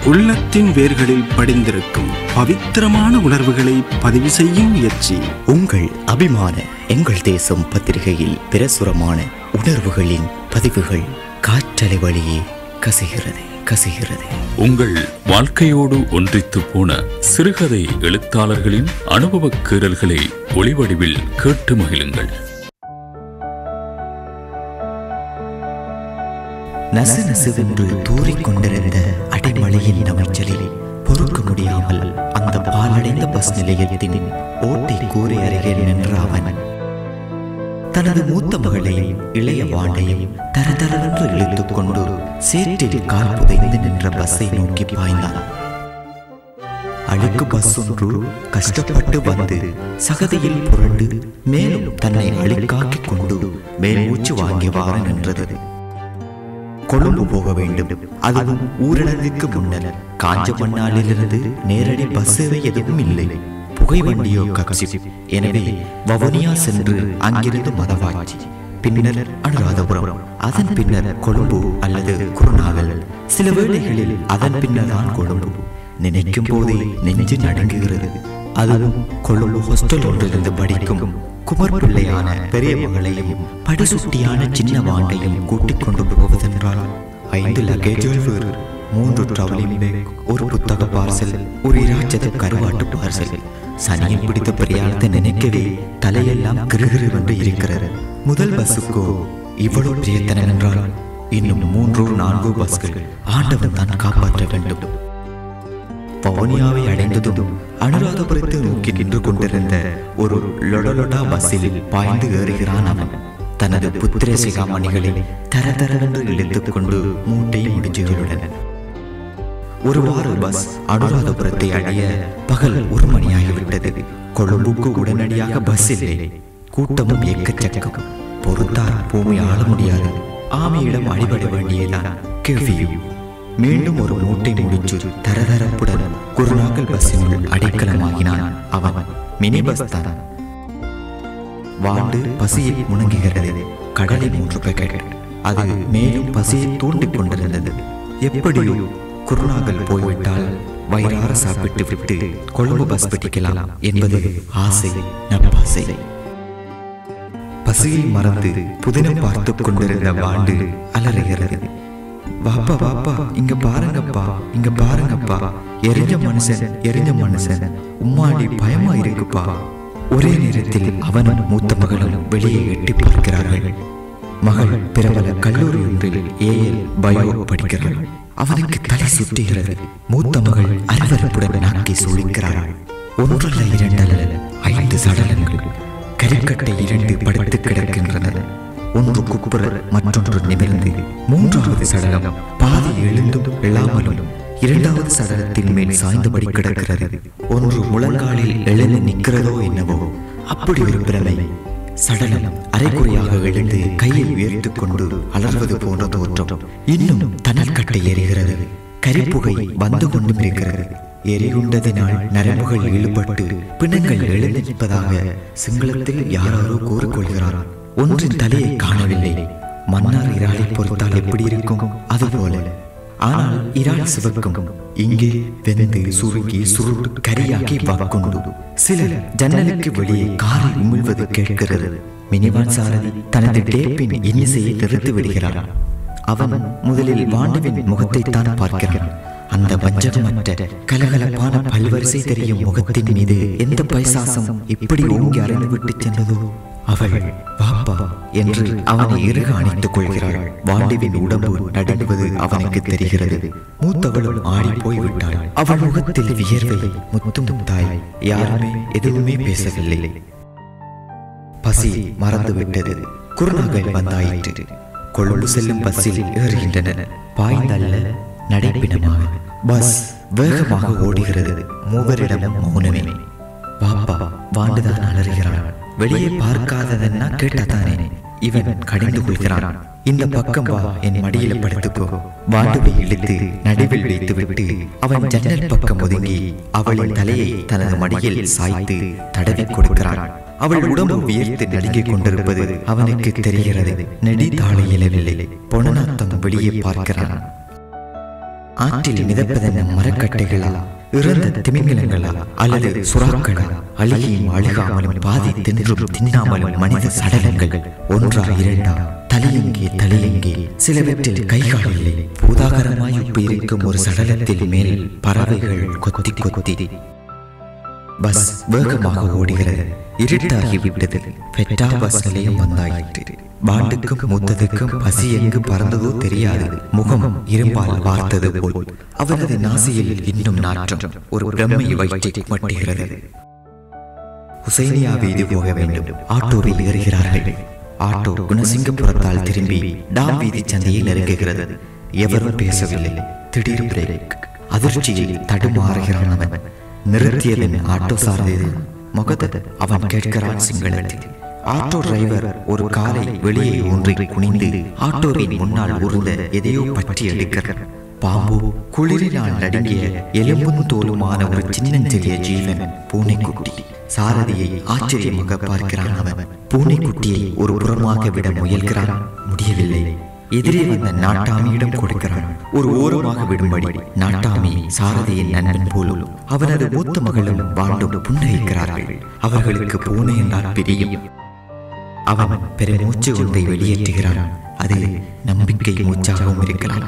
உள்ளத்தின் வேர்களில் படிந்திருக்கும் பவித்திரமான உணர்வுகளை பதிவு செய்யும் முயற்சி. உங்கள் அபிமான எங்கள் தேசம் பத்திரிகையில் பிரசுரமான உணர்வுகளின் பதிவுகள் காற்றலை வழியே கசிகிறது. உங்கள் வாழ்க்கையோடு ஒன்றித்து போன சிறுகதை எழுத்தாளர்களின் அனுபவ கீறல்களை ஒளிவடிவில் கேட்டு மகிழுங்கள். நசுநசுவென்று தூறிக்கொண்டிருந்த அடைமழையின் நமைச்சலில் பொறுக்க முடியாமல் அந்த பாலடைந்த பஸ் நிலையத்தின் ஓட்டை கூரை அருகே நின்ற அவன் தனது மூத்த மகளையும் இளைய வாண்டையும் தரதரவென்று இழுத்துக் கொண்டு சேற்றில் கால் புதைந்து நின்ற பஸ்ஸை நோக்கி பாய்ந்தான். அழுக்கு பஸ் ஒன்று கஷ்டப்பட்டு வந்து சகதியில் புரண்டு மேலும் தன்னை அழுக்காக்கிக் கொண்டு மேல் மூச்சு வாங்கியவாறு நின்றது. கொழும்பு போக வேண்டும், அதுவும் ஊரடங்குக்கு முன்னர். காஞ்ச மண்ணாலிலிருந்து நேரடி பஸ் சேவை எதுவும் இல்லை, புகை வண்டியோ கட்சி. எனவே வவுனியா சென்று அங்கிருந்து மதவாச்சி, பின்னர் அனுராதபுரம், அதன் பின்னர் கொழும்பு அல்லது குருநாகல், சில வேளைகளில் அதன் பின்னர் தான் கொழும்பு. நினைக்கும் போதே நெஞ்சு நடுங்குகிறது. அதுவும் கொழும்பு ஹாஸ்டல் ஒன்றிலிருந்து படிக்கும் குமர் பிள்ளையான பெரிய மகளையும் படுசுட்டியான சின்ன வாண்டையும் கூட்டிக் கொண்டு போவதென்றால் 5 லக்கேஜ்கள் வேறு, 3 டிராவலிங் பேக், ஒரு புத்தக பார்சல், ஒரு இராட்சத கருவாட்டு பார்சல். சனியை பிடித்த பிரயாணத்தை நினைக்கவே தலையெல்லாம் கிருகிருவென்று இருக்கிறது. முதல் பஸ்ஸுக்கோ இவ்வளவு பிரியத்தனம் என்றால் இன்னும் 3-4 பஸ்கள் ஆண்டவன் தான் காப்பாற்ற வேண்டும். வவுனியாவை அடைந்ததும் அனுராதபுரத்தை நோக்கி நின்று கொண்டிருந்த ஒரு லொடலொடா பஸ்ஸில் பாய்ந்து ஏறுகிறான் அவன். தனது புத்திர சிகாமணிகளை தரதரவென்று இழுத்துக் கொண்டு மூட்டை முடிச்சுகளுடன். ஒரு வார பஸ் அனுராதபுரத்தை அடைய பகல் 1 மணியாகிவிட்டது. கொழும்புக்கு உடனடியாக பஸ் இல்லை. கூட்டமும் எக்கச்சக்கம். பொறுத்தார் பூமி ஆள முடியாது. ஆமையிடம் அடிபட வேண்டியதான் கேள்வியு. மீண்டும் ஒரு மூட்டை முடிச்சு தரதரப்புடன் குருநாகல் பஸ்ஸினுள் அடைக்கலமாகினான் அவன். மினி பஸ் தான். வாண்டு பசியை முணங்குகிறது. கடலை 3 பேக்கெட். அது மேலும் பசியை தூண்டிக் கொண்டிருந்தது. எப்படியோ குருநாகல் போய்விட்டால் வயிறார சாப்பிட்டு விட்டு கொழும்பு பஸ் பிடிக்கலாம் என்பது ஆசை, நப்பாசை. பசியை மறந்து புதினம் பார்த்து கொண்டிருந்த வாண்டு அலறுகிறது. வாப்பா வாப்பா, இங்க பாருங்கப்பா, இங்க பாருங்கப்பா, எரிஞ்ச மனுஷன், உம்மாடி பயமா இருக்குப்பா. ஒரே நேரத்தில் அவனும் மூத்த மகளும் வெளியே எட்டி பார்க்கிறார்கள். மகள் பிரபல கல்லூரி ஒன்றில் AL பயோ படிக்கிறாள். அவனுக்கு தலை சுற்றுகிறது. மூத்த மகள் அருவருப்புடன் நாக்கை சுழிக்கிறாள். 1 அல்ல 2 அல்ல 5 சடலங்கள் கரிக்கட்டை 2 படுத்து கிடக்கின்றன. ஒன்று குப்புற, மற்றொன்று நிமிர்ந்து. 3வது சடலம் பாதி எழுந்தும் எழாமலும் 2வது சடலத்தின் மேல் சாய்ந்தபடி கிடக்கிறது. ஒன்று முழங்காலில் எழுந்து நிற்கிறதோ என்னவோ, அப்படி ஒரு பிரமை. சடலம் அரைக்குறையாக எழுந்து கையை உயர்த்திக் கொண்டு அலர்வது போன்ற தோற்றம். இன்னும் தனல் கட்டை எரிகிறது. கரிப்புகை வந்து கொண்டும் இருக்கிறது. எரிகுண்டதினால் நரம்புகள் இழுபட்டு பிணங்கள் எழுந்து நிற்பதாக சிங்களத்தில் யாரோ கூறிக்கொள்கிறார். ஒன்றின் தலையை காணவில்லை. மன்னார் இறாலை பொறுத்தால் எப்படி இருக்கும் அதுபோல. ஆனால் இறால் சிவக்கும். இங்கே வெந்து சுருங்கி சுருட்டு கரியாக்கி வாக்கொண்டு சிலர் ஜன்னலுக்கு வெளியே காரை உமிழ்வது கேட்கிறது. மினிவான் சாரதி தனது டேப்பின் இன்னிசையை நிறுத்தி விடுகிறான். அவன் முதலில் வாண்டுவின் முகத்தை தான் பார்க்கிறான். அந்த வஞ்சகமற்ற கலகலப்பான பல்வரிசை தெரியும் முகத்தின் மீது எந்த பைசாசம் இப்படி ஓங்கி அறைந்து விட்டு சென்றதோ. அவள் பாப்பா என்று அவனை இறுக அணைத்துக் கொள்கிறாள். வாண்டுவின் உடம்பு நடுங்குவது அவனுக்கு தெரிகிறது. மூத்தவளும் ஆடி போய்விட்டாள். அவள் முகத்தில் வியர்வை முத்தாய். யாருமே எதுவுமே பேசவில்லை. பசி மறந்துவிட்டது. குருநாகல் வந்தாயிற்று. கொழும்பு செல்லும் பஸ்ஸில் ஏறுகின்றனர். பாய்ந்தல்ல நடைப்பினமாக பஸ் வேகமாக ஓடுகிறது. மூவரிடமும் மௌனமே. பாப்பா வாண்டுதான் அலறுகிறான். வெளியே பார்க்காததென்னா கேட்டதானே. இவன் கடிந்து கொள்கிறான். இந்த பக்கம் வா, என் மடியில படுத்துக்கோ. வாண்டுவை இழுத்து நடுவில் வைத்து விட்டு அவன் ஜன்னல் பக்கம் ஒதுங்கி அவளின் தலையை தனது மடியில் சாய்த்து தடவி கொடுக்கிறான். அவள் உடம்பு வியர்த்து நடுங்கிக் கொண்டிருப்பது அவனுக்கு தெரிகிறது. நெடி தாழ இயலவில்லை. பொனநாத்தம் வெளியே பார்க்கிறான். ஆற்றில் மிதப்பதென்ன மரக்கட்டைகளா, இறந்த திமிங்கிலங்களா, அல்லது சுறாக்களா? அழுகியும் அழுகாமலும் பாதி தின்றும் தின்னாமலும் மனித சடலங்கள். ஒன்றா இரண்டா? தலையெங்கே தலையெங்கே? சிலவற்றில் கைகால் இல்லை. பூதாகரமாய் உப்பு இருக்கும் ஒரு சடலத்தில் மேல் பறவைகள் கொத்தி கொத்தி. பஸ் வேகமாக ஓடுகிறது. இருட்டாகிவிட்டது. பெட்டா பஸ் நிலையம் வந்தாயிற்று. பாண்டுக்கும் மூத்ததுக்கும் பசி எங்கு பறந்ததோ தெரியாது. முகம் இரும்பால் வார்த்தது போல். அவரது நாசியில் இன்னும் நாற்றம். ஒரு பிரம்மை வயிற்றை மட்டுகிறது. ஹுசைனியா வீதி போக வேண்டும். ஆட்டோவில் ஏறுகிறார்கள். ஆட்டோ குணசிங்கபுரத்தால் திரும்பி டாம் வீதி சந்தையை நெருங்குகிறது. எவரும் பேசவில்லை. திடீர் பிரேக். அதிர்ச்சியில் தடுமாறுகிறான் அவன். நிறுத்தியதன் ஆட்டோ சார்ந்தது. முகத்தை அவன் கேட்கிறான் சிங்களத்தில். ஆட்டோ டிரைவர் ஒரு காலை வெளியே ஒன்றை குனிந்து ஆட்டோவின் முன்னால் உருந்த எதையோ பற்றி எடுக்கிறார். பாம்பு, குளிரினால் நடுங்கிய எலும்பும் தோலுமான ஒரு சின்னஞ்சிறிய ஜீவன், பூனைக்குட்டி. சாரதியை ஆச்சரியமாக பார்க்கிறான் அவன். பூனைக்குட்டியை ஒரு புறமாக விட முயல்கிறான். முடியவில்லை. எதிரே வந்த நாட்டாமியிடம் கொடுக்கிறான். ஒரு ஓரமாக விடும்படி. நாட்டாமி சாரதியின் நண்பன் போலும். அவனது மூத்த மகளும் பாண்டும் புன்னகைக்கிறார்கள். அவர்களுக்கு பூனை என்றால் பிரியும். அவன் பெருமூச்சு ஒன்றை வெளியேற்றுகிறான். அது நம்பிக்கை மூச்சாகவும் இருக்கலாம்.